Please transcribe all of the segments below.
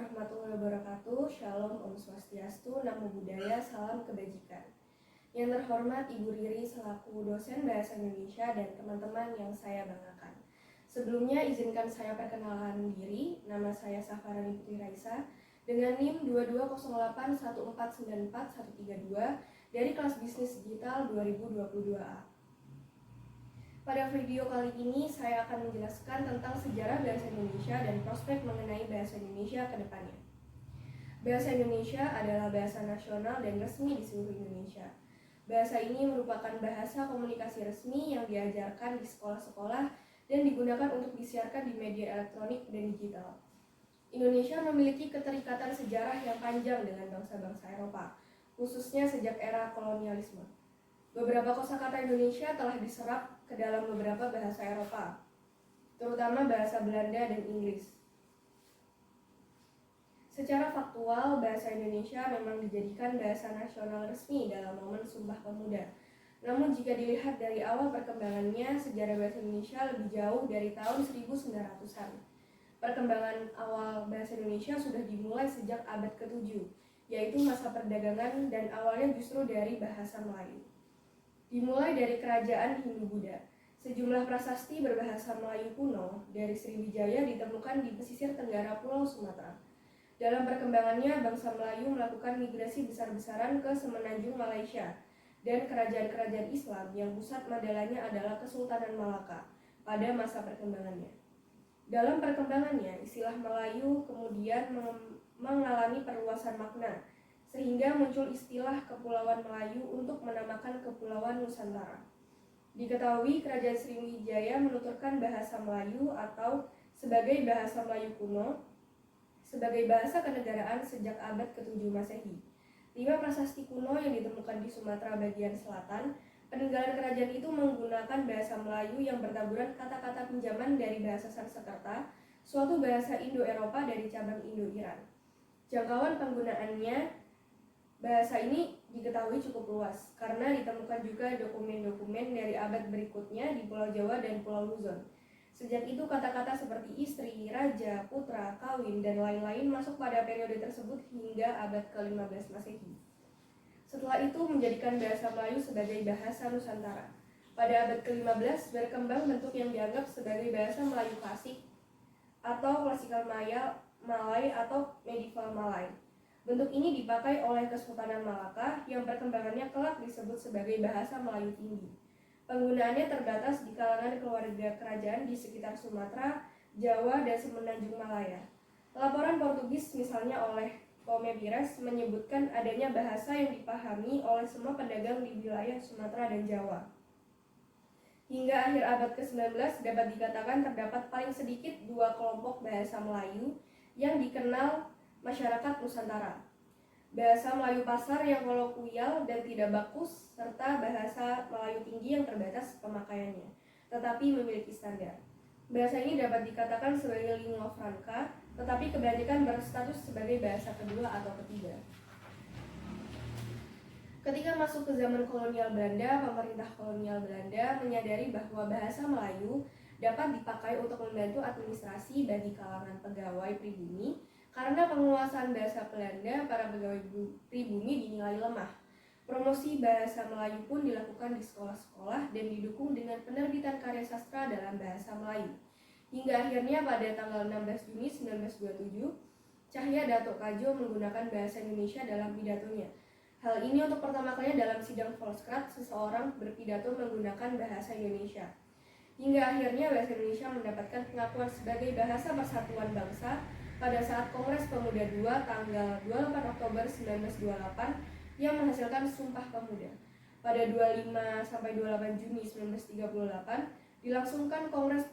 warahmatullahi wabarakatuh. Shalom, Om Swastiastu, Namo Buddhaya, Salam Kebajikan. Yang terhormat Ibu Riri selaku dosen Bahasa Indonesia dan teman-teman yang saya banggakan. Sebelumnya izinkan saya perkenalkan diri. Nama saya Safarani Putri Raisa dengan NIM 220814943132 dari kelas Bisnis Digital 2022A. Pada video kali ini, saya akan menjelaskan tentang sejarah bahasa Indonesia dan prospek mengenai bahasa Indonesia ke depannya. Bahasa Indonesia adalah bahasa nasional dan resmi di seluruh Indonesia. Bahasa ini merupakan bahasa komunikasi resmi yang diajarkan di sekolah-sekolah dan digunakan untuk disiarkan di media elektronik dan digital. Indonesia memiliki keterikatan sejarah yang panjang dengan bangsa-bangsa Eropa, khususnya sejak era kolonialisme. Beberapa kosakata Indonesia telah diserap ke dalam beberapa bahasa Eropa, terutama bahasa Belanda dan Inggris. Secara faktual, bahasa Indonesia memang dijadikan bahasa nasional resmi dalam momen Sumpah Pemuda. Namun jika dilihat dari awal perkembangannya, sejarah bahasa Indonesia lebih jauh dari tahun 1900-an. Perkembangan awal bahasa Indonesia sudah dimulai sejak abad ke-7, yaitu masa perdagangan dan awalnya justru dari bahasa Melayu. Dimulai dari kerajaan Hindu-Buddha, sejumlah prasasti berbahasa Melayu kuno dari Sriwijaya ditemukan di pesisir tenggara Pulau Sumatera. Dalam perkembangannya, bangsa Melayu melakukan migrasi besar-besaran ke semenanjung Malaysia dan kerajaan-kerajaan Islam yang pusat mandalanya adalah Kesultanan Malaka pada masa perkembangannya. Dalam perkembangannya, istilah Melayu kemudian mengalami perluasan makna, sehingga muncul istilah Kepulauan Melayu untuk menamakan Kepulauan Nusantara. Diketahui Kerajaan Sriwijaya menuturkan bahasa Melayu atau sebagai bahasa Melayu kuno sebagai bahasa kenegaraan sejak abad ke-7 Masehi. 5 prasasti kuno yang ditemukan di Sumatera bagian selatan, peninggalan kerajaan itu menggunakan bahasa Melayu yang bertaburan kata-kata pinjaman dari bahasa Sanskerta, suatu bahasa Indo-Eropa dari cabang Indo-Iran. Jangkauan penggunaannya bahasa ini diketahui cukup luas karena ditemukan juga dokumen-dokumen dari abad berikutnya di Pulau Jawa dan Pulau Luzon. Sejak itu kata-kata seperti istri, raja, putra, kawin, dan lain-lain masuk pada periode tersebut hingga abad ke-15 Masehi. Setelah itu menjadikan bahasa Melayu sebagai bahasa Nusantara. Pada abad ke-15 berkembang bentuk yang dianggap sebagai bahasa Melayu klasik atau klasikal Malay atau medieval Malay. Bentuk ini dipakai oleh Kesultanan Malaka yang perkembangannya kelak disebut sebagai bahasa Melayu tinggi. Penggunaannya terbatas di kalangan keluarga kerajaan di sekitar Sumatera, Jawa, dan semenanjung Malaya. Laporan Portugis misalnya oleh Tomé Pires menyebutkan adanya bahasa yang dipahami oleh semua pedagang di wilayah Sumatera dan Jawa. Hingga akhir abad ke-19 dapat dikatakan terdapat paling sedikit 2 kelompok bahasa Melayu yang dikenal masyarakat Nusantara. Bahasa Melayu pasar yang kolokwial dan tidak bakus, serta bahasa Melayu tinggi yang terbatas pemakaiannya, tetapi memiliki standar. Bahasa ini dapat dikatakan sebagai lingua franca, tetapi kebanyakan berstatus sebagai bahasa kedua atau ketiga. Ketika masuk ke zaman kolonial Belanda, pemerintah kolonial Belanda menyadari bahwa bahasa Melayu dapat dipakai untuk membantu administrasi bagi kalangan pegawai pribumi. Karena penguasaan bahasa Belanda, para pegawai pribumi dinilai lemah. Promosi bahasa Melayu pun dilakukan di sekolah-sekolah dan didukung dengan penerbitan karya sastra dalam bahasa Melayu. Hingga akhirnya pada tanggal 16 Juni 1927, Cahya Datuk Kadjo menggunakan bahasa Indonesia dalam pidatonya. Hal ini untuk pertama kalinya dalam sidang Volkskrant, seseorang berpidato menggunakan bahasa Indonesia. Hingga akhirnya bahasa Indonesia mendapatkan pengakuan sebagai bahasa persatuan bangsa pada saat Kongres Pemuda II tanggal 28 Oktober 1928 yang menghasilkan Sumpah Pemuda. Pada 25-28 Juni 1938 dilangsungkan Kongres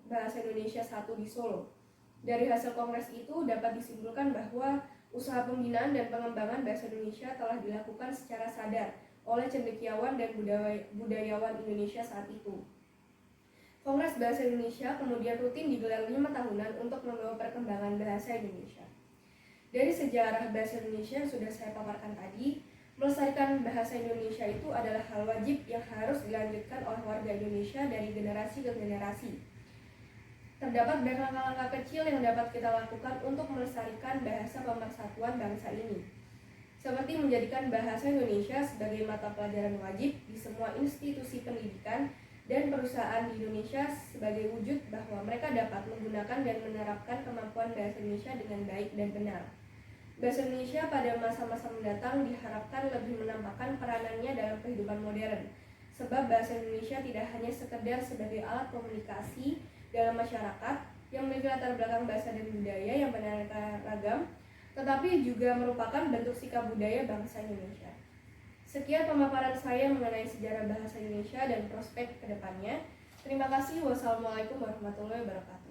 Bahasa Indonesia I di Solo. Dari hasil kongres itu dapat disimpulkan bahwa usaha pembinaan dan pengembangan bahasa Indonesia telah dilakukan secara sadar oleh cendekiawan dan budayawan Indonesia saat itu. Kongres Bahasa Indonesia kemudian rutin digelar 5 tahunan untuk membawa perkembangan bahasa Indonesia. Dari sejarah bahasa Indonesia yang sudah saya paparkan tadi, melestarikan bahasa Indonesia itu adalah hal wajib yang harus dilanjutkan oleh warga Indonesia dari generasi ke generasi. Terdapat banyak langkah-langkah kecil yang dapat kita lakukan untuk melestarikan bahasa pemersatuan bangsa ini, seperti menjadikan bahasa Indonesia sebagai mata pelajaran wajib di semua institusi pendidikan dan perusahaan di Indonesia sebagai wujud bahwa mereka dapat menggunakan dan menerapkan kemampuan bahasa Indonesia dengan baik dan benar. Bahasa Indonesia pada masa-masa mendatang diharapkan lebih menampakkan peranannya dalam kehidupan modern, sebab bahasa Indonesia tidak hanya sekedar sebagai alat komunikasi dalam masyarakat yang memiliki latar belakang bahasa dan budaya yang beraneka ragam, tetapi juga merupakan bentuk sikap budaya bangsa Indonesia. Sekian pemaparan saya mengenai sejarah bahasa Indonesia dan prospek ke depannya. Terima kasih. Wassalamualaikum warahmatullahi wabarakatuh.